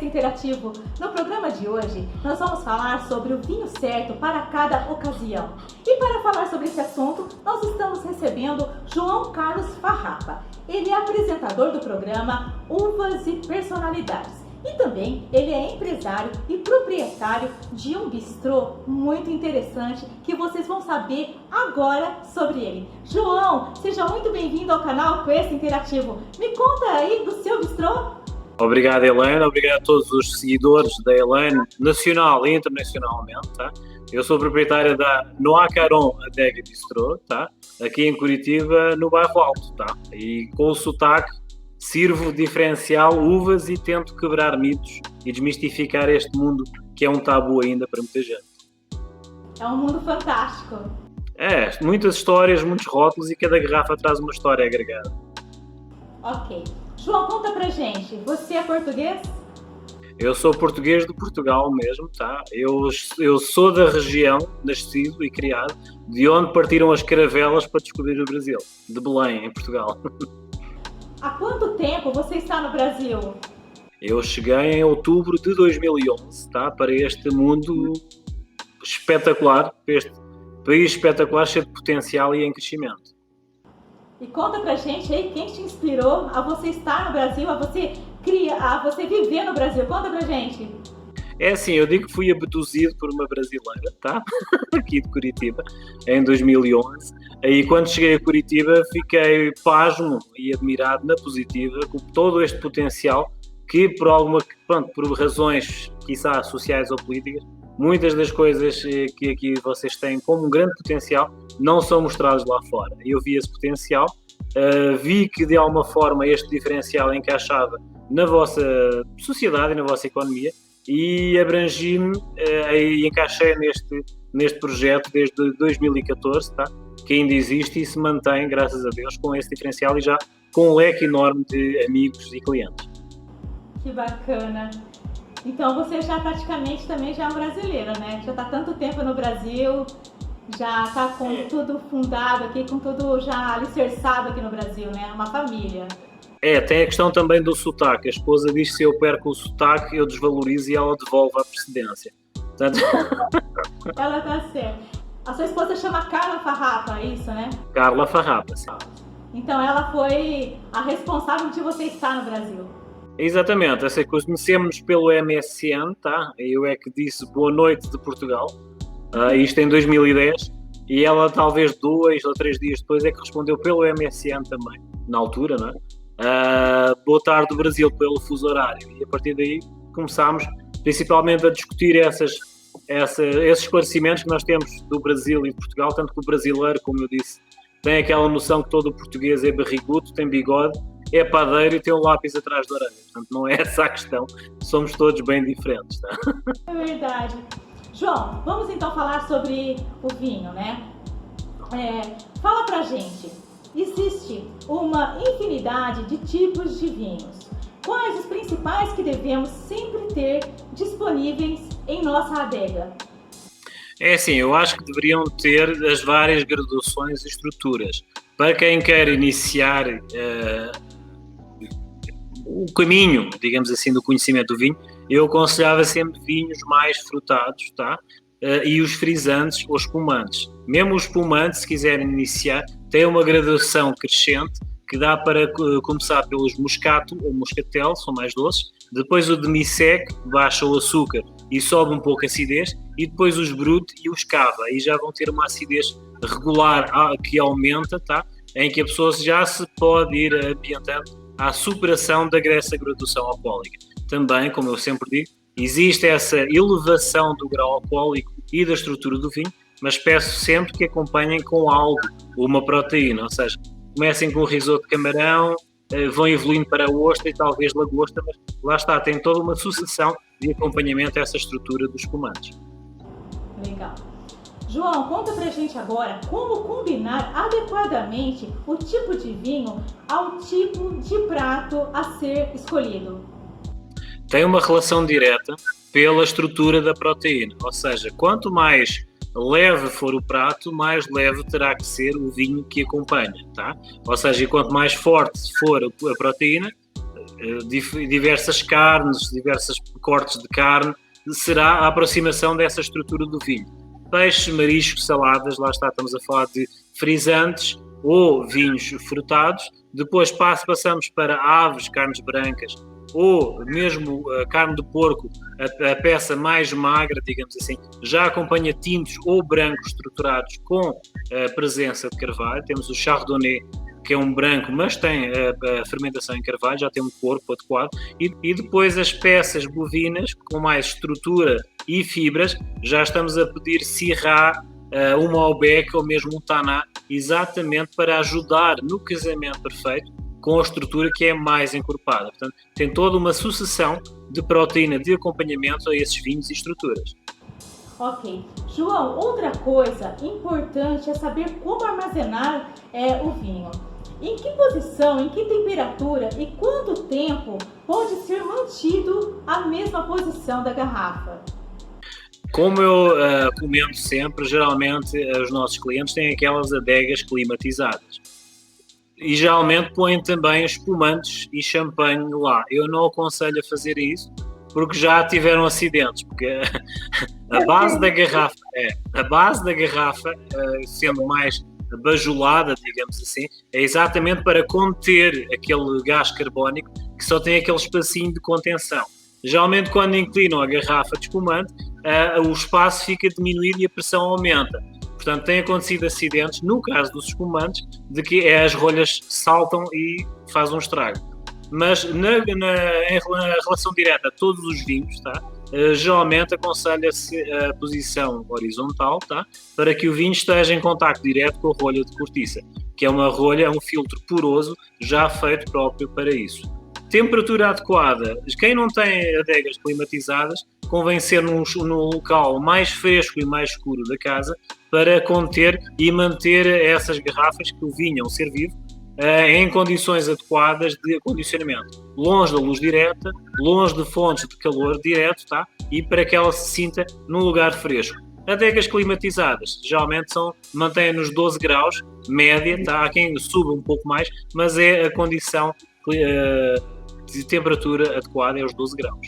Interativo. No programa de hoje, nós vamos falar sobre o vinho certo para cada ocasião. E para falar sobre esse assunto, nós estamos recebendo João Carlos Farrapa. Ele é apresentador do programa Uvas e Personalidades. E também ele é empresário e proprietário de um bistrô muito interessante que vocês vão saber agora sobre ele. João, seja muito bem-vindo ao canal Quest Interativo. Me conta aí do seu bistrô. Obrigado, Helena. Obrigado a todos os seguidores da Helena, nacional e internacionalmente. Tá? Eu sou proprietário da Noa Caron Adega Bistrô, tá? Aqui em Curitiba, no bairro Alto. Tá? E com o sotaque, sirvo diferencial uvas e tento quebrar mitos e desmistificar este mundo que é um tabu ainda para muita gente. É um mundo fantástico. É, muitas histórias, muitos rótulos e cada garrafa traz uma história agregada. Ok. João, conta pra gente, você é português? Eu sou português de Portugal mesmo, tá? Eu sou da região, nascido e criado, de onde partiram as caravelas para descobrir o Brasil, de Belém, em Portugal. Há quanto tempo você está no Brasil? Eu cheguei em outubro de 2011, tá? Para este mundo espetacular, para este país espetacular, cheio de potencial e em crescimento. E conta pra gente aí quem te inspirou a você estar no Brasil, a você viver no Brasil. Conta pra gente. É assim, eu digo que fui abduzido por uma brasileira, tá? Aqui de Curitiba, em 2011. Aí quando cheguei a Curitiba fiquei pasmo e admirado na positiva com todo este potencial que por razões, quiçá, sociais ou políticas, muitas das coisas que aqui vocês têm como um grande potencial não são mostradas lá fora. Eu vi esse potencial, vi que de alguma forma este diferencial encaixava na vossa sociedade e na vossa economia e abrangi-me e encaixei neste projeto desde 2014, tá? Que ainda existe e se mantém, graças a Deus, com esse diferencial e já com um leque enorme de amigos e clientes. Que bacana! Então você já praticamente também já é um brasileiro, né? Já está tanto tempo no Brasil, já está com tudo fundado aqui, com tudo já alicerçado aqui no Brasil, né? Uma família. Tem a questão também do sotaque. A esposa diz que se eu perco o sotaque, eu desvalorizo e ela devolve a precedência. Portanto... Ela está certa. A sua esposa chama Carla Farrapa, é isso, né? Carla Farrapa, sim. Então ela foi a responsável de você estar no Brasil. Exatamente, assim, conhecemos pelo MSN, tá? Eu é que disse boa noite de Portugal, isto em 2010, e ela talvez 2 ou 3 dias depois é que respondeu pelo MSN também, na altura, não é? Boa tarde do Brasil pelo fuso horário, e a partir daí começámos principalmente a discutir esses esclarecimentos que nós temos do Brasil e de Portugal, tanto que o brasileiro, como eu disse, tem aquela noção que todo o português é barrigudo, tem bigode, é padeiro e tem um lápis atrás da orelha. Portanto, não é essa a questão. Somos todos bem diferentes, tá? É verdade. João, vamos então falar sobre o vinho, né? Fala pra gente. Existe uma infinidade de tipos de vinhos. Quais os principais que devemos sempre ter disponíveis em nossa adega? É assim, eu acho que deveriam ter as várias graduações e estruturas. Para quem quer iniciar o caminho, digamos assim, do conhecimento do vinho, eu aconselhava sempre vinhos mais frutados, tá? E os frisantes ou espumantes. Mesmo os espumantes, se quiserem iniciar, têm uma graduação crescente que dá para começar pelos moscato ou moscatel, são mais doces, depois o demi-sec, baixa o açúcar e sobe um pouco a acidez, e depois os brut e os cava, aí já vão ter uma acidez regular que aumenta, tá? Em que a pessoa já se pode ir ambientando à superação dessa graduação alcoólica. Também, como eu sempre digo, existe essa elevação do grau alcoólico e da estrutura do vinho, mas peço sempre que acompanhem com algo, uma proteína, ou seja, comecem com o risoto de camarão, vão evoluindo para a ostra e talvez lagosta, mas lá está, tem toda uma sucessão de acompanhamento a essa estrutura dos espumantes. Legal. João, conta pra gente agora como combinar adequadamente o tipo de vinho ao tipo de prato a ser escolhido. Tem uma relação direta pela estrutura da proteína, ou seja, quanto mais leve for o prato, mais leve terá que ser o vinho que acompanha, tá? Ou seja, quanto mais forte for a proteína, diversas carnes, diversos cortes de carne, será a aproximação dessa estrutura do vinho. Peixes, mariscos, saladas, lá está, estamos a falar de frisantes ou vinhos frutados. Depois passamos para aves, carnes brancas, ou mesmo carne de porco, a peça mais magra, digamos assim, já acompanha tintos ou brancos estruturados com a presença de carvalho. Temos o chardonnay, que é um branco, mas tem a fermentação em carvalho, já tem um corpo adequado, e depois as peças bovinas, com mais estrutura e fibras, já estamos a pedir Syrah, um Malbec ou mesmo um Taná, exatamente para ajudar no casamento perfeito com a estrutura que é mais encorpada. Portanto, tem toda uma sucessão de proteína de acompanhamento a esses vinhos e estruturas. Ok. João, outra coisa importante é saber como armazenar o vinho. Em que posição, em que temperatura e quanto tempo pode ser mantido a mesma posição da garrafa? Como eu comento sempre, geralmente os nossos clientes têm aquelas adegas climatizadas. E geralmente põem também espumantes e champanhe lá. Eu não aconselho a fazer isso, porque já tiveram acidentes, porque a base da garrafa, sendo mais bajulada, digamos assim, é exatamente para conter aquele gás carbónico que só tem aquele espacinho de contenção. Geralmente, quando inclinam a garrafa de espumante, o espaço fica diminuído e a pressão aumenta. Portanto, têm acontecido acidentes, no caso dos espumantes, de que as rolhas saltam e faz um estrago. Mas em relação direta a todos os vinhos, tá? Geralmente aconselha-se a posição horizontal, tá? Para que o vinho esteja em contacto direto com a rolha de cortiça, que é uma rolha, é um filtro poroso já feito próprio para isso. Temperatura adequada. Quem não tem adegas climatizadas, convém ser num local mais fresco e mais escuro da casa para conter e manter essas garrafas que o vinho, ao ser vivo, em condições adequadas de acondicionamento. Longe da luz direta, longe de fontes de calor direto, tá? E para que ela se sinta num lugar fresco. Adegas climatizadas, geralmente mantêm nos 12 graus, média, tá? Há quem suba um pouco mais, mas é a condição de temperatura adequada, é os 12 graus.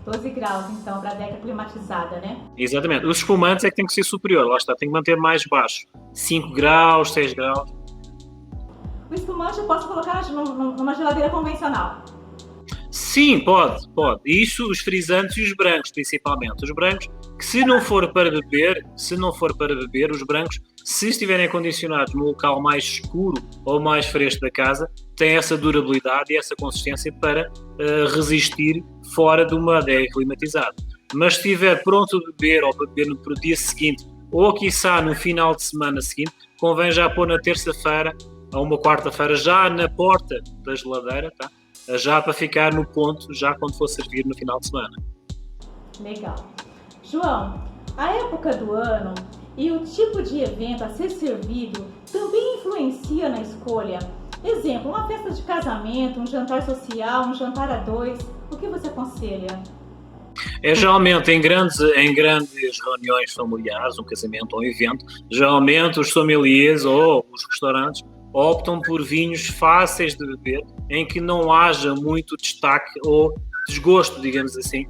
12 graus, então, para a adega climatizada, né? Exatamente. Os espumantes é que tem que ser superior, lá está, tem que manter mais baixo. 5 graus, 6 graus. O espumante eu posso colocar numa geladeira convencional? Sim, pode. Isso, os frisantes e os brancos, principalmente. Os brancos, que se não for para beber, os brancos, se estiverem acondicionados num local mais escuro ou mais fresco da casa, têm essa durabilidade e essa consistência para resistir fora de uma adega climatizada. Mas se estiver pronto a beber ou beber no dia seguinte, ou quiçá no final de semana seguinte, convém já pôr na terça-feira ou uma quarta-feira, já na porta da geladeira, tá? Já para ficar no ponto, já quando for servir no final de semana. Legal. João, a época do ano e o tipo de evento a ser servido também influencia na escolha. Exemplo, uma festa de casamento, um jantar social, um jantar a dois. O que você aconselha? Geralmente em grandes reuniões familiares, um casamento ou um evento, geralmente os sommeliers ou os restaurantes optam por vinhos fáceis de beber, em que não haja muito destaque ou desgosto, digamos assim,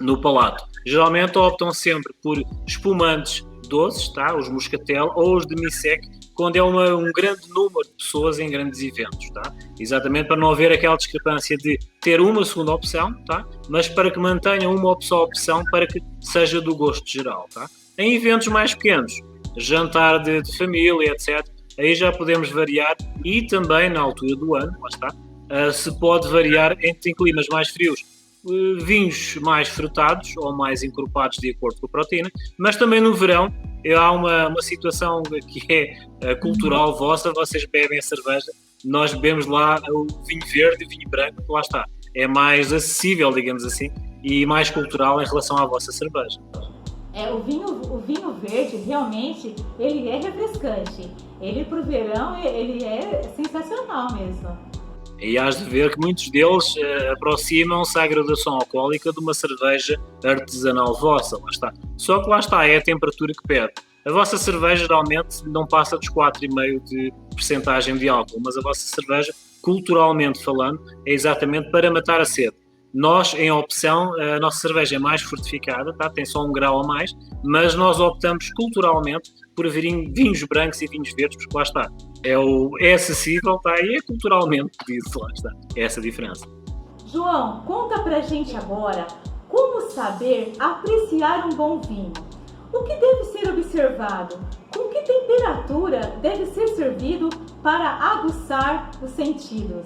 no palato. Geralmente optam sempre por espumantes doces, tá? Os moscatel ou os demi-sec, quando é um grande número de pessoas em grandes eventos, tá? Exatamente para não haver aquela discrepância de ter uma segunda opção, tá? Mas para que mantenham uma só opção para que seja do gosto geral, tá? Em eventos mais pequenos, jantar de família, etc., aí já podemos variar, e também na altura do ano, lá está, se pode variar entre climas mais frios, vinhos mais frutados ou mais encorpados de acordo com a proteína, mas também no verão há uma situação que é cultural vossa, vocês bebem a cerveja, nós bebemos lá o vinho verde e o vinho branco, lá está, é mais acessível, digamos assim, e mais cultural em relação à vossa cerveja. O vinho verde realmente ele é refrescante. Ele pro verão ele é sensacional mesmo. E hás de ver que muitos deles aproximam-se à graduação alcoólica de uma cerveja artesanal vossa, lá está. Só que lá está, é a temperatura que pede. A vossa cerveja geralmente não passa dos 4,5% de percentagem de álcool, mas a vossa cerveja culturalmente falando, é exatamente para matar a sede. Nós, em opção, a nossa cerveja é mais fortificada, tá? Tem só um grau a mais, mas nós optamos culturalmente por vinhos brancos e vinhos verdes, porque lá está, é acessível, tá? E é culturalmente disso, lá está, é essa a diferença. João, conta pra gente agora como saber apreciar um bom vinho. O que deve ser observado? Com que temperatura deve ser servido para aguçar os sentidos?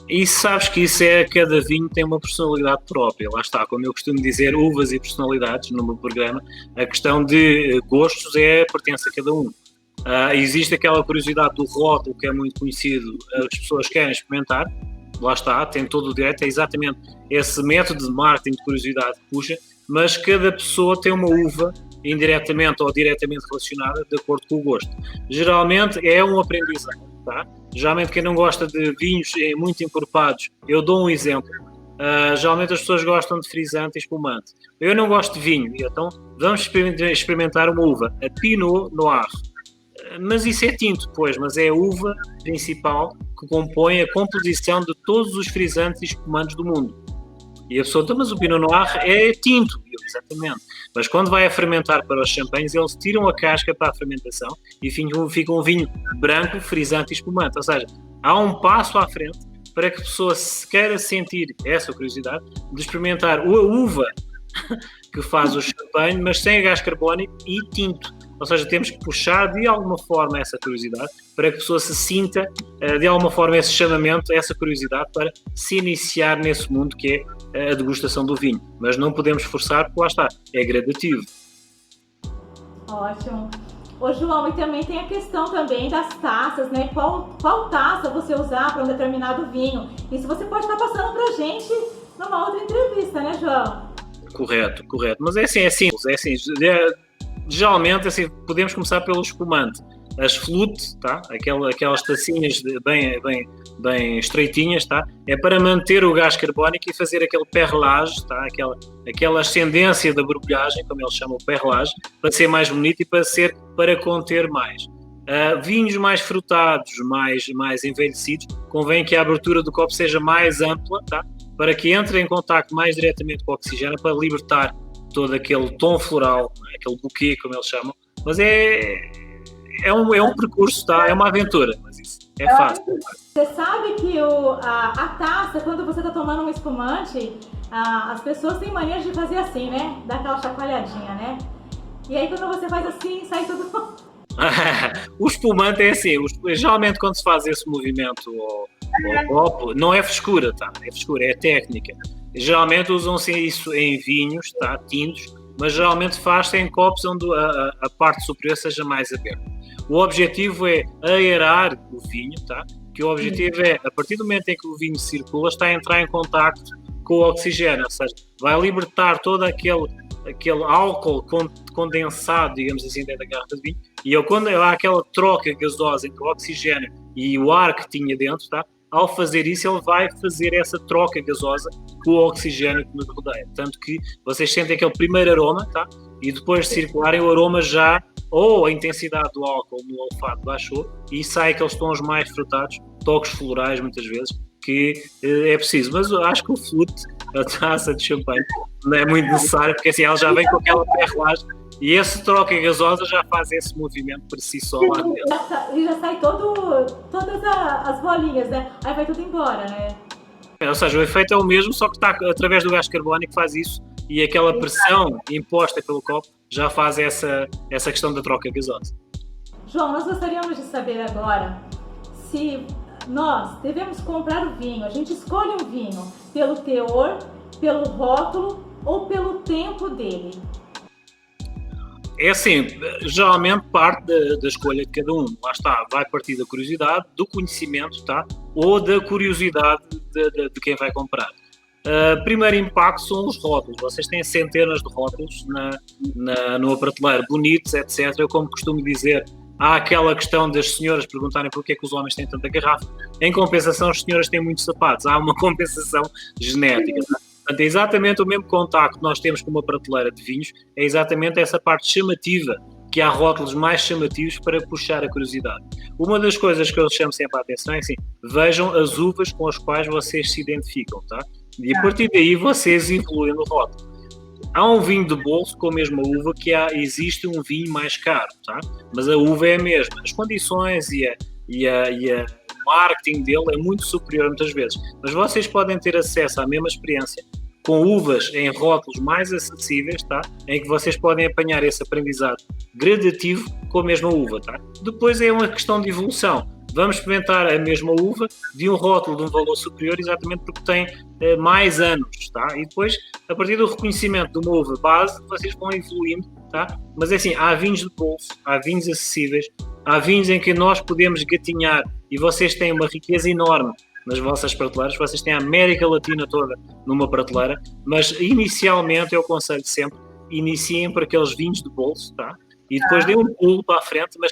E sabes que cada vinho tem uma personalidade própria, lá está, como eu costumo dizer, uvas e personalidades no meu programa, a questão de gostos pertence a cada um. Existe aquela curiosidade do rótulo que é muito conhecido, as pessoas querem experimentar, lá está, tem todo o direito, é exatamente esse método de marketing de curiosidade que puxa, mas cada pessoa tem uma uva indiretamente ou diretamente relacionada de acordo com o gosto. Geralmente é um aprendizado, tá? Geralmente quem não gosta de vinhos muito encorpados, eu dou um exemplo, geralmente as pessoas gostam de frisante e espumante. Eu não gosto de vinho, então vamos experimentar uma uva, a Pinot Noir. Mas isso é tinto, pois, mas é a uva principal que compõe a composição de todos os frisantes e espumantes do mundo. E a pessoa, mas o Pinot Noir é tinto, exatamente. Mas quando vai a fermentar para os champanhes, eles tiram a casca para a fermentação e fica um vinho branco, frisante e espumante. Ou seja, há um passo à frente para que a pessoa se queira sentir essa curiosidade de experimentar a uva que faz o champanhe, mas sem gás carbónico e tinto. Ou seja, temos que puxar de alguma forma essa curiosidade para que a pessoa se sinta de alguma forma esse chamamento, essa curiosidade para se iniciar nesse mundo que é a degustação do vinho. Mas não podemos forçar porque lá está, é gradativo. Ótimo. Ô João, e também tem a questão também das taças, né? Qual taça você usar para um determinado vinho? Isso você pode estar passando para a gente numa outra entrevista, né, João? Correto. Mas é simples. Geralmente, assim, podemos começar pelo espumante. As flute, tá? Aquelas tacinhas bem estreitinhas, tá? É para manter o gás carbónico e fazer aquele perlage, tá? Aquela ascendência da borbulhagem, como eles chamam o perlage, para ser mais bonito e para conter mais. Vinhos mais frutados, mais envelhecidos, convém que a abertura do copo seja mais ampla, tá? Para que entre em contacto mais diretamente com o oxigênio, para libertar todo aquele tom floral, aquele buquê, como eles chamam. Mas é um percurso, tá? É uma aventura, mas isso é fácil. Você sabe que a taça, quando você está tomando um espumante, as pessoas têm mania de fazer assim, né? Dar aquela chacoalhadinha, né? E aí quando você faz assim, sai tudo... O espumante é assim, geralmente quando se faz esse movimento ao copo, não é frescura, tá? É frescura, é técnica. Geralmente usam-se isso em vinhos, tá? Tintos, mas geralmente faz-se em copos onde a parte superior seja mais aberta. O objetivo é aerar o vinho, tá? Que o objetivo é, a partir do momento em que o vinho circula, está a entrar em contacto com o oxigênio, ou seja, vai libertar todo aquele álcool condensado, digamos assim, dentro da garrafa de vinho, e quando há aquela troca gasosa entre o oxigênio e o ar que tinha dentro, tá? Ao fazer isso, ele vai fazer essa troca gasosa com o oxigênio que nos rodeia. Tanto que vocês sentem aquele primeiro aroma, tá? E depois de circularem o aroma já, ou a intensidade do álcool no olfato baixou, e sai aqueles tons mais frutados, toques florais muitas vezes, que é preciso. Mas eu acho que o flute, a taça de champanhe, não é muito necessário, porque assim ela já vem com aquela perlagem, e esse troca gasosa já faz esse movimento por si só lá dentro. E já sai todas as bolinhas, né? Aí vai tudo embora, né? Ou seja, o efeito é o mesmo, só que está através do gás carbónico faz isso, e aquela pressão imposta pelo copo já faz essa questão da troca gasosa. João, nós gostaríamos de saber agora se nós devemos comprar o vinho, a gente escolhe um vinho pelo teor, pelo rótulo ou pelo tempo dele. É assim, geralmente parte da escolha de cada um. Lá está, vai partir da curiosidade, do conhecimento, tá? Ou da curiosidade de quem vai comprar. Primeiro impacto são os rótulos. Vocês têm centenas de rótulos numa prateleira, bonitos, etc. Eu, como costumo dizer, há aquela questão das senhoras perguntarem porque é que os homens têm tanta garrafa. Em compensação, as senhoras têm muitos sapatos. Há uma compensação genética, tá? Portanto, é exatamente o mesmo contacto que nós temos com uma prateleira de vinhos, é exatamente essa parte chamativa que há rótulos mais chamativos para puxar a curiosidade. Uma das coisas que eu chamo sempre a atenção é assim, vejam as uvas com as quais vocês se identificam, tá? E a partir daí vocês evoluem no rótulo. Há um vinho de bolso com a mesma uva que existe um vinho mais caro, tá? Mas a uva é a mesma. As condições e o marketing dele é muito superior muitas vezes. Mas vocês podem ter acesso à mesma experiência com uvas em rótulos mais acessíveis, tá? Em que vocês podem apanhar esse aprendizado gradativo com a mesma uva, tá? Depois é uma questão de evolução. Vamos experimentar a mesma uva de um rótulo de um valor superior, exatamente porque tem mais anos, tá? E depois, a partir do reconhecimento de uma uva base, vocês vão evoluindo, tá? Mas é assim, há vinhos de bolso, há vinhos acessíveis, há vinhos em que nós podemos gatinhar e vocês têm uma riqueza enorme nas vossas prateleiras, vocês têm a América Latina toda numa prateleira, mas inicialmente eu aconselho sempre, iniciem por aqueles vinhos de bolso, tá? E depois dê um pulo para a frente, mas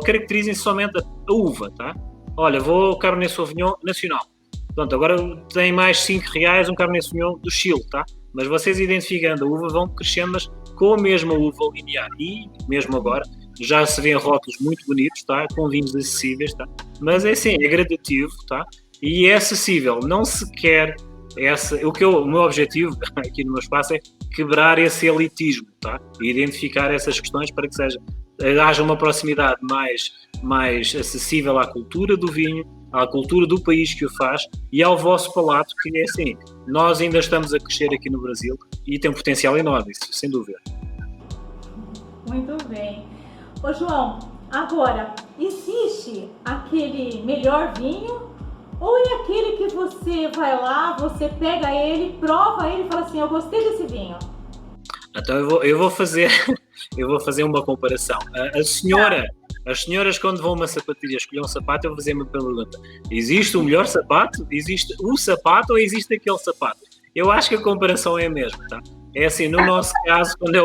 caracterizem somente a uva, tá? Olha, vou Cabernet Sauvignon nacional. Pronto, agora tem mais R$5 um Cabernet Sauvignon do Chile, tá? Mas vocês identificando a uva vão crescendo, mas com a mesma uva linear. E, mesmo agora, já se vêem rótulos muito bonitos, tá? Com vinhos acessíveis, tá? Mas é assim, é gradativo, tá? E é acessível. Não se quer... o meu objetivo aqui no meu espaço é quebrar esse elitismo, tá? E identificar essas questões para que haja uma proximidade mais acessível à cultura do vinho, à cultura do país que o faz e ao vosso palato, que é assim, nós ainda estamos a crescer aqui no Brasil e tem um potencial enorme, isso, sem dúvida. Muito bem. Ô João, agora, existe aquele melhor vinho? Ou é aquele que você vai lá, você pega ele, prova ele e fala assim, eu gostei desse vinho? Então eu vou fazer uma comparação. As senhoras quando vão a uma sapatilha escolher um sapato, eu vou fazer uma pergunta. Existe o melhor sapato? Existe o sapato ou existe aquele sapato? Eu acho que a comparação é a mesma, tá? É assim, no nosso caso, quando é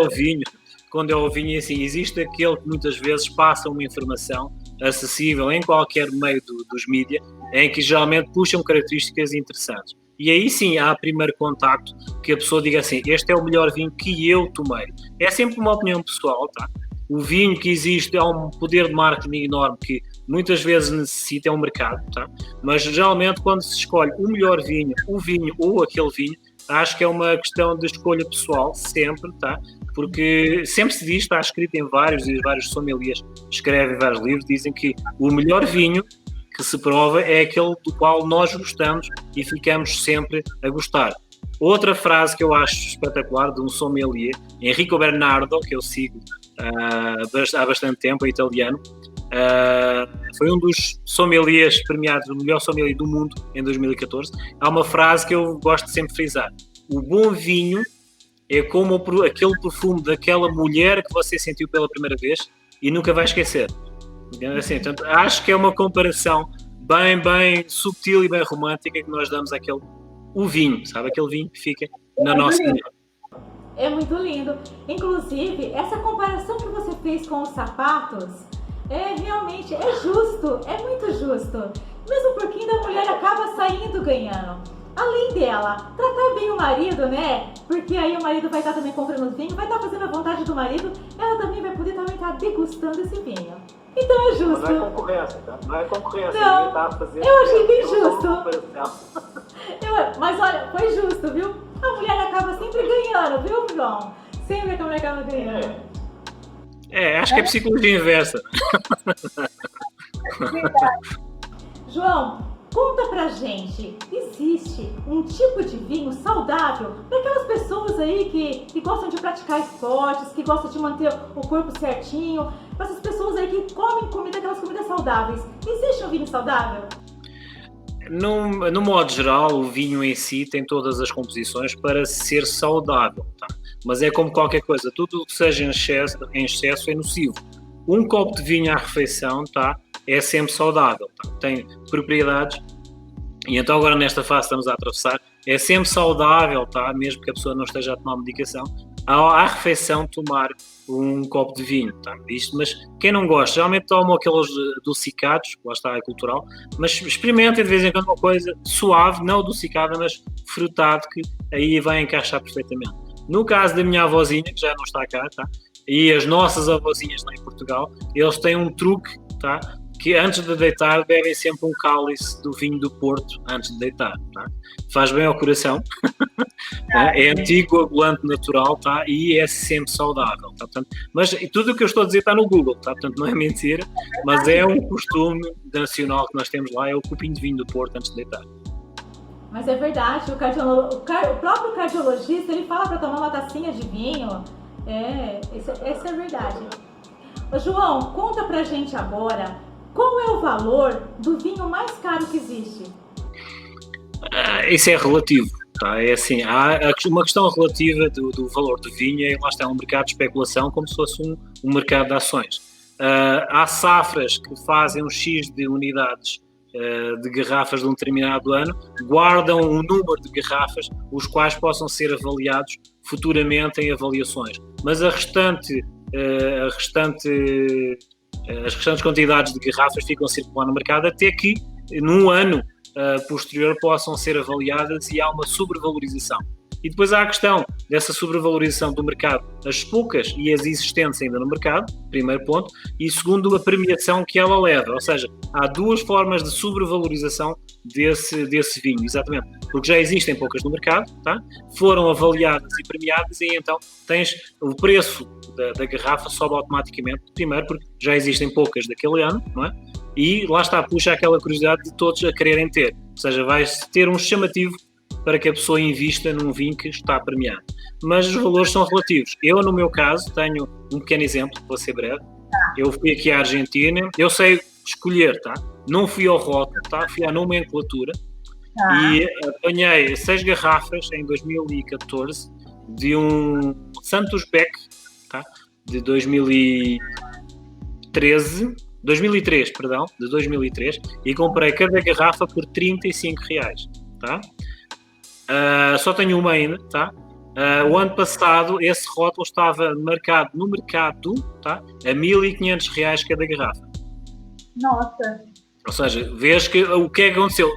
o vinho, assim, existe aquele que muitas vezes passa uma informação acessível em qualquer meio dos mídias, em que geralmente puxam características interessantes. E aí sim há primeiro contacto que a pessoa diga assim, este é o melhor vinho que eu tomei. É sempre uma opinião pessoal, tá? O vinho que existe há um poder de marketing enorme que muitas vezes necessita, é um mercado, tá? Mas geralmente quando se escolhe o melhor vinho, o vinho ou aquele vinho, acho que é uma questão de escolha pessoal, sempre, tá? Porque sempre se diz, está escrito em vários sommeliers, escrevem vários livros, dizem que o melhor vinho que se prova é aquele do qual nós gostamos e ficamos sempre a gostar. Outra frase que eu acho espetacular de um sommelier, Enrico Bernardo, que eu sigo há bastante tempo, é italiano, foi um dos sommeliers premiados, o melhor sommelier do mundo em 2014. Há uma frase que eu gosto de sempre frisar: o bom vinho é como aquele perfume daquela mulher que você sentiu pela primeira vez e nunca vai esquecer. Assim, portanto, acho que é uma comparação bem subtil e bem romântica que nós damos àquele vinho, sabe? Aquele vinho que fica na nossa mente. É muito lindo. Inclusive, essa comparação que você fez com os sapatos realmente justo, é muito justo. Mesmo porque ainda a mulher acaba saindo ganhando. Além dela, tratar bem o marido, né? Porque aí o marido vai estar também comprando vinho, vai estar fazendo a vontade do marido, ela também vai poder também estar degustando esse vinho. Então é justo. Não é concorrência, tá? Não é concorrência. Não, tá fazendo, eu achei bem justo. Mas olha, foi justo, viu? A mulher acaba sempre ganhando, viu, João? Sempre que a mulher acaba ganhando. Acho que é psicologia inversa. Verdade. João, conta pra gente, existe um tipo de vinho saudável para aquelas pessoas aí que gostam de praticar esportes, que gostam de manter o corpo certinho, para essas pessoas aí que comem aquelas comidas saudáveis. Existe um vinho saudável? No modo geral, o vinho em si tem todas as composições para ser saudável, tá? Mas é como qualquer coisa, tudo que seja em excesso é nocivo. Um copo de vinho à refeição, tá? É sempre saudável, tá? Tem propriedades, e então agora nesta fase estamos a atravessar, é sempre saudável, tá? Mesmo que a pessoa não esteja a tomar medicação, à refeição tomar um copo de vinho, tá? Mas quem não gosta, geralmente tomam aqueles adocicados, lá está, é cultural, mas experimentem de vez em quando uma coisa suave, não adocicada, mas frutado, que aí vai encaixar perfeitamente. No caso da minha avózinha, que já não está cá, tá? e as nossas avózinhas lá em Portugal, eles têm um truque, tá? Que antes de deitar bebem sempre um cálice do vinho do Porto antes de deitar, tá? Faz bem ao coração, é anticoagulante natural, tá? E é sempre saudável, tá? Portanto, mas tudo o que eu estou a dizer está no Google, tá? Portanto não é mentira, mas é um costume nacional que nós temos lá, é o copinho de vinho do Porto antes de deitar. Mas é verdade, o próprio cardiologista, ele fala para tomar uma tacinha de vinho, essa é verdade. Ô, João, conta pra gente agora, qual é o valor do vinho mais caro que existe? Isso é relativo, tá? É assim, há uma questão relativa do valor do vinho, e lá está um mercado de especulação, como se fosse um mercado de ações. Há safras que fazem um X de unidades de garrafas de um determinado ano, guardam um número de garrafas, os quais possam ser avaliados futuramente em avaliações. Mas as restantes quantidades de garrafas ficam a circular no mercado até que, num ano posterior, possam ser avaliadas e há uma sobrevalorização. E depois há a questão dessa sobrevalorização do mercado, as poucas e as existentes ainda no mercado, primeiro ponto, e segundo, a premiação que ela leva, ou seja, há duas formas de sobrevalorização desse vinho, exatamente, porque já existem poucas no mercado, tá? Foram avaliadas e premiadas e então tens o preço da garrafa sobe automaticamente, primeiro porque já existem poucas daquele ano, não é? E lá está, puxa aquela curiosidade de todos a quererem ter, ou seja, vais ter um chamativo para que a pessoa invista num vinho que está premiado. Mas os valores são relativos. Eu, no meu caso, tenho um pequeno exemplo, vou ser breve. Eu fui aqui à Argentina, eu sei escolher, tá? Não fui ao rótulo, tá? Fui à nomenclatura e apanhei 6 garrafas em 2014 de um Santos Beck, tá? De 2003, e comprei cada garrafa por R$35, tá? Só tenho uma ainda, tá? O ano passado esse rótulo estava marcado no mercado, tá? A R$1.500 cada garrafa. Nossa! Ou seja, vês que o que é que aconteceu?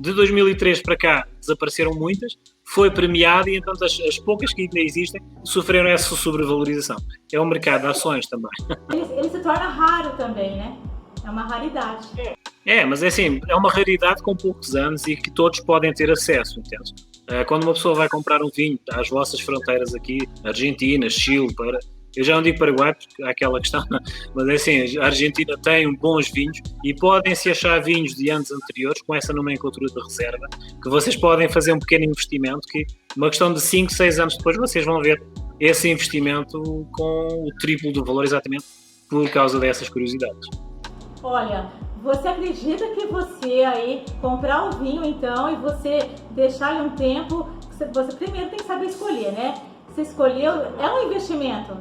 De 2003 para cá desapareceram muitas, foi premiado e então as poucas que ainda existem sofreram essa sobrevalorização. É um mercado de ações também. Ele se torna raro também, né? É uma raridade. Mas é assim, é uma raridade com poucos anos e que todos podem ter acesso, entende? Quando uma pessoa vai comprar um vinho às vossas fronteiras aqui, Argentina, Chile, eu já não digo Paraguai porque há aquela questão, mas é assim, a Argentina tem bons vinhos e podem-se achar vinhos de anos anteriores com essa nomenclatura de reserva, que vocês podem fazer um pequeno investimento que uma questão de 5, 6 anos depois vocês vão ver esse investimento com o triplo do valor exatamente por causa dessas curiosidades. Olha, você acredita que você aí comprar o vinho então e você deixar ele um tempo, você primeiro tem que saber escolher, né? Você escolheu, é um investimento?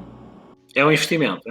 É um investimento.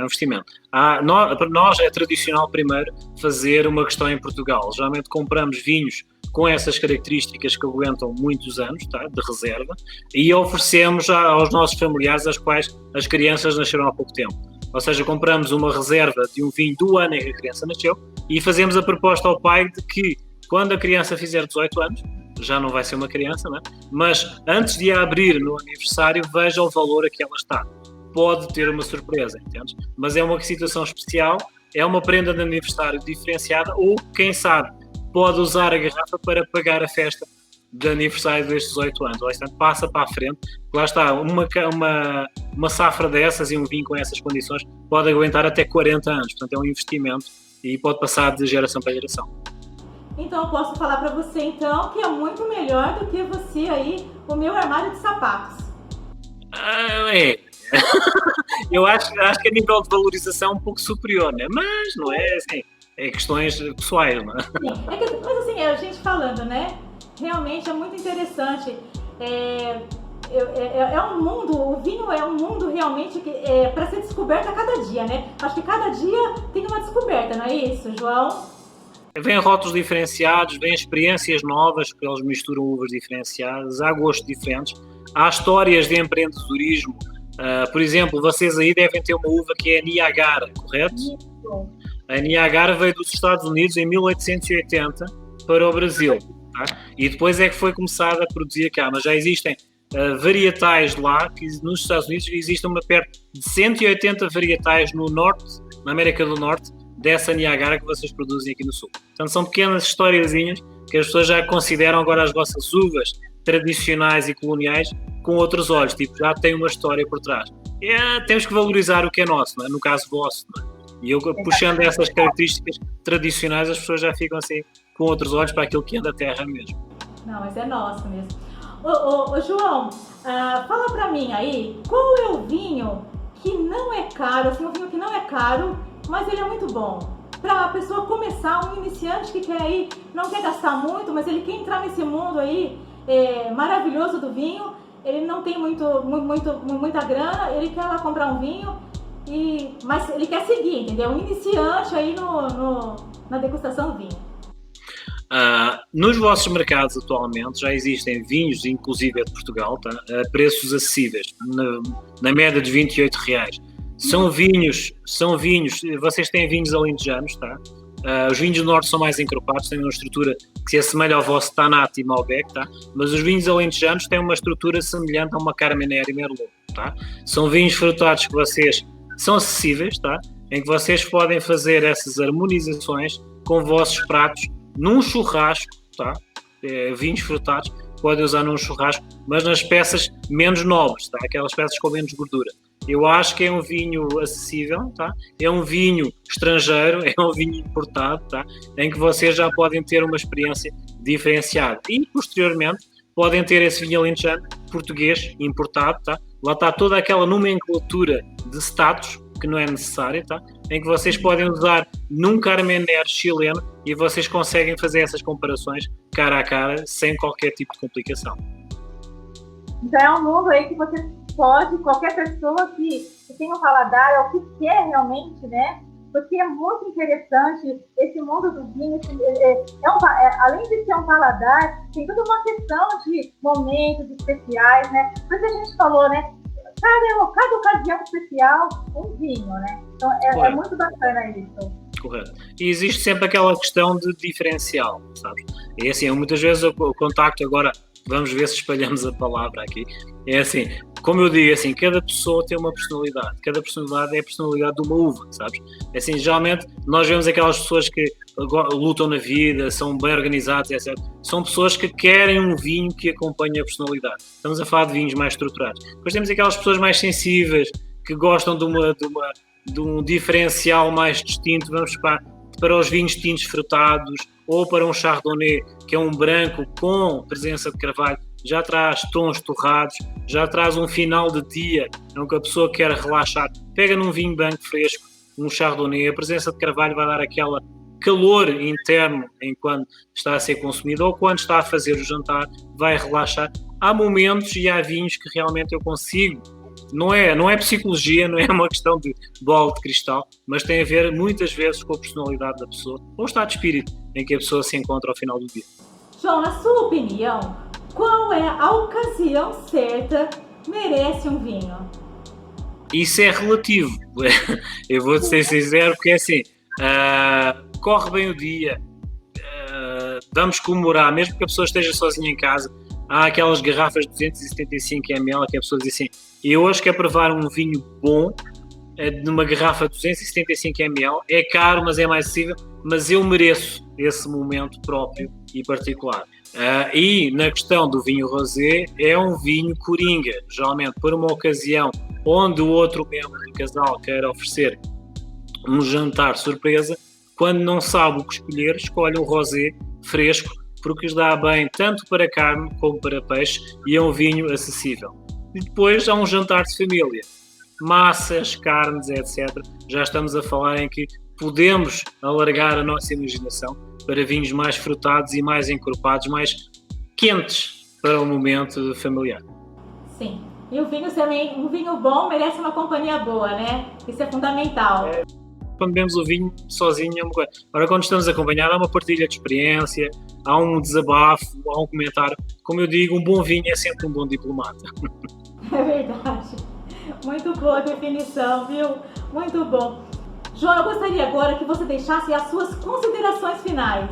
Para nós é tradicional primeiro fazer uma questão em Portugal. Geralmente compramos vinhos com essas características que aguentam muitos anos, tá, de reserva, e oferecemos aos nossos familiares as quais as crianças nasceram há pouco tempo. Ou seja, compramos uma reserva de um vinho do ano em que a criança nasceu e fazemos a proposta ao pai de que quando a criança fizer 18 anos, já não vai ser uma criança, não é? Mas antes de a abrir no aniversário, veja o valor a que ela está. Pode ter uma surpresa, entende? Mas é uma situação especial, é uma prenda de aniversário diferenciada ou, quem sabe, pode usar a garrafa para pagar a festa de aniversário destes 18 anos. Portanto, passa para a frente. Lá está, uma safra dessas e um vinho com essas condições pode aguentar até 40 anos. Portanto, é um investimento e pode passar de geração para geração. Então, eu posso falar para você, então, que é muito melhor do que você aí, o meu armário de sapatos. Eu acho que a nível de valorização é um pouco superior, né? Mas não é assim, é questões pessoais, não é? Sim, mas assim, a gente falando, né? Realmente é muito interessante. É um mundo, o vinho é um mundo realmente que para ser descoberto a cada dia, né? Acho que cada dia tem uma descoberta, não é isso, João? Vêm rótulos diferenciados, vêm experiências novas, porque eles misturam uvas diferenciadas, há gostos diferentes, há histórias de empreendedorismo. Por exemplo, vocês aí devem ter uma uva que é a Niagara, correto? Isso. A Niagara veio dos Estados Unidos em 1880 para o Brasil, tá? E depois é que foi começada a produzir cá, mas já existem varietais lá, que nos Estados Unidos existem perto de 180 varietais no norte, na América do Norte, dessa Niagara que vocês produzem aqui no Sul. Portanto, são pequenas historiazinhas que as pessoas já consideram agora as vossas uvas tradicionais e coloniais com outros olhos, tipo, já tem uma história por trás. Temos que valorizar o que é nosso, não é? No caso vosso, não é? E eu puxando essas características tradicionais, as pessoas já ficam assim com outros olhos para aquilo que é da terra mesmo. Não, mas é nosso mesmo. Ô João, fala pra mim aí, qual é o vinho que não é caro, assim, um vinho que não é caro, mas ele é muito bom? Pra pessoa começar, um iniciante que quer aí, não quer gastar muito, mas ele quer entrar nesse mundo aí maravilhoso do vinho, ele não tem muita grana, ele quer lá comprar um vinho, mas ele quer seguir, entendeu? Um iniciante aí na degustação do vinho. Nos vossos mercados atualmente já existem vinhos, inclusive de Portugal, tá? A preços acessíveis, na média de R$28. São vinhos, vocês têm vinhos alentejanos, tá? Os vinhos do norte são mais encorpados, têm uma estrutura que se assemelha ao vosso Tanat e Malbec, tá? Mas os vinhos alentejanos têm uma estrutura semelhante a uma Carmenère e Merlot, tá? São vinhos frutados que vocês são acessíveis, tá? Em que vocês podem fazer essas harmonizações com vossos pratos num churrasco, tá? Vinhos frutados podem usar num churrasco, mas nas peças menos nobres, tá? Aquelas peças com menos gordura. Eu acho que é um vinho acessível, tá? É um vinho estrangeiro, é um vinho importado, tá? Em que vocês já podem ter uma experiência diferenciada. E, posteriormente, podem ter esse vinho alentejano português importado, tá? Lá está toda aquela nomenclatura de status que não é necessária, tá? Em que vocês podem usar num Carmenère chileno e vocês conseguem fazer essas comparações cara a cara, sem qualquer tipo de complicação. Então é um mundo aí que você pode, qualquer pessoa que tem um paladar, ou que quer realmente, né? Porque é muito interessante esse mundo do vinho. Além de ser um paladar, tem toda uma questão de momentos especiais, né? Mas a gente falou, né? Cada ocasião especial, um vinho, né? Então é muito bacana isso. Correto. E existe sempre aquela questão de diferencial, sabes? É assim, muitas vezes o contacto agora, vamos ver se espalhamos a palavra aqui, é assim, como eu digo, assim, cada pessoa tem uma personalidade, cada personalidade é a personalidade de uma uva, sabes? É assim, geralmente nós vemos aquelas pessoas que lutam na vida, são bem organizadas, etc. São pessoas que querem um vinho que acompanhe a personalidade. Estamos a falar de vinhos mais estruturados. Depois temos aquelas pessoas mais sensíveis, que gostam de um diferencial mais distinto, vamos para os vinhos tintos frutados, ou para um Chardonnay, que é um branco com presença de carvalho, já traz tons torrados, já traz um final de dia, em que a pessoa quer relaxar, pega num vinho branco fresco, um Chardonnay, a presença de carvalho vai dar aquela calor interno enquanto está a ser consumido, ou quando está a fazer o jantar, vai relaxar. Há momentos e há vinhos que realmente eu consigo. Não é psicologia, não é uma questão de bola de cristal, mas tem a ver muitas vezes com a personalidade da pessoa ou o estado de espírito em que a pessoa se encontra ao final do dia. João, na sua opinião, qual é a ocasião certa que merece um vinho? Isso é relativo. Eu vou ser sincero, porque é assim, corre bem o dia, vamos comemorar, mesmo que a pessoa esteja sozinha em casa. Há aquelas garrafas de 275 ml que a pessoa diz assim, eu hoje quero provar um vinho bom numa garrafa de 275 ml, é caro, mas é mais acessível, mas eu mereço esse momento próprio e particular. E na questão do vinho rosé, é um vinho coringa, geralmente por uma ocasião onde o outro membro do casal quer oferecer um jantar surpresa, quando não sabe o que escolher, escolhe um rosé fresco, porque lhes dá bem tanto para carne como para peixe e é um vinho acessível. E depois há um jantar de família, massas, carnes, etc. Já estamos a falar em que podemos alargar a nossa imaginação para vinhos mais frutados e mais encorpados, mais quentes para o momento familiar. Sim, e o vinho também, um vinho bom merece uma companhia boa, né? Isso é fundamental. Quando bebemos o vinho sozinho é uma coisa. Agora, quando estamos acompanhados, há uma partilha de experiência, há um desabafo, há um comentário. Como eu digo, um bom vinho é sempre um bom diplomata. É verdade. Muito boa a definição, viu? Muito bom. João, eu gostaria agora que você deixasse as suas considerações finais.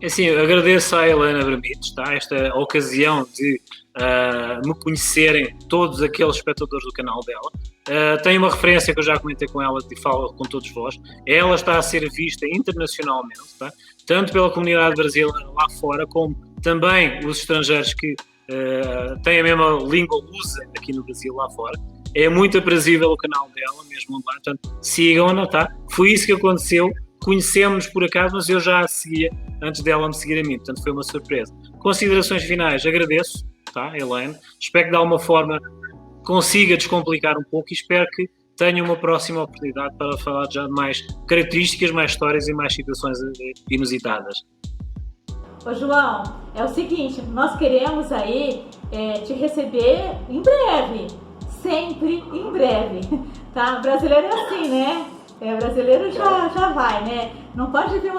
Assim, eu agradeço à Helena Bermites, tá? Esta ocasião de me conhecerem todos aqueles espectadores do canal dela. Tem uma referência que eu já comentei com ela e falo com todos vós. Ela está a ser vista internacionalmente, tá? Tanto pela comunidade brasileira lá fora, como também os estrangeiros que têm a mesma língua lusa aqui no Brasil lá fora. É muito aprazível o canal dela, mesmo online, portanto, sigam-na, tá? Foi isso que aconteceu. Conhecemos-nos por acaso, mas eu já a seguia antes dela me seguir a mim, portanto foi uma surpresa. Considerações finais, agradeço, tá, Helena? Espero que de alguma forma consiga descomplicar um pouco e espero que tenha uma próxima oportunidade para falar já de mais características, mais histórias e mais situações inusitadas. Ô João, é o seguinte, nós queremos aí te receber em breve, sempre em breve, tá? O brasileiro é assim, né? Brasileiro já vai, né? Não pode vir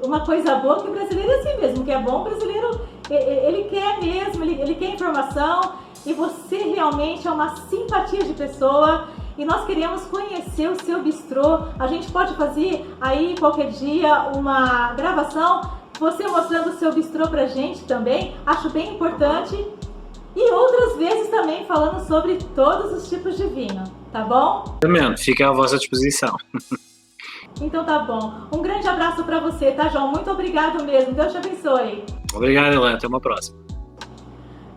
uma coisa boa, que o brasileiro é assim mesmo, que é bom, o brasileiro, ele quer mesmo, ele quer informação, e você realmente é uma simpatia de pessoa, e nós queremos conhecer o seu bistrô. A gente pode fazer aí qualquer dia uma gravação, você mostrando o seu bistrô pra gente também, acho bem importante, e outras vezes também falando sobre todos os tipos de vinho, tá bom? Exatamente, fica à vossa disposição. Então tá bom. Um grande abraço pra você, tá, João? Muito obrigado mesmo. Deus te abençoe. Obrigado, Helena. Até uma próxima.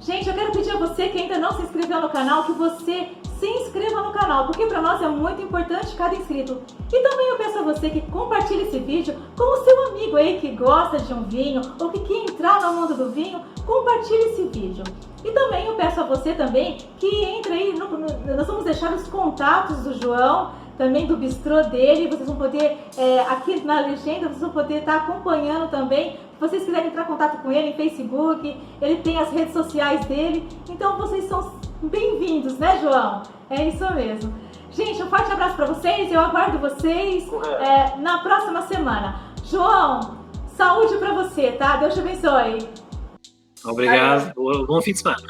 Gente, eu quero pedir a você que ainda não se inscreveu no canal, que você se inscreva no canal, porque para nós é muito importante cada inscrito. E também eu peço a você que compartilhe esse vídeo com o seu amigo aí que gosta de um vinho ou que quer entrar no mundo do vinho, compartilhe esse vídeo. E também eu peço a você também que entre aí, nós vamos deixar os contatos do João, também do bistrô dele, vocês vão poder, aqui na legenda, vocês vão poder estar acompanhando também. Se vocês quiserem entrar em contato com ele em Facebook, ele tem as redes sociais dele, então vocês são bem-vindos, né, João? É isso mesmo. Gente, um forte abraço para vocês, eu aguardo vocês na próxima semana. João, saúde para você, tá? Deus te abençoe. Obrigado, bom fim de semana.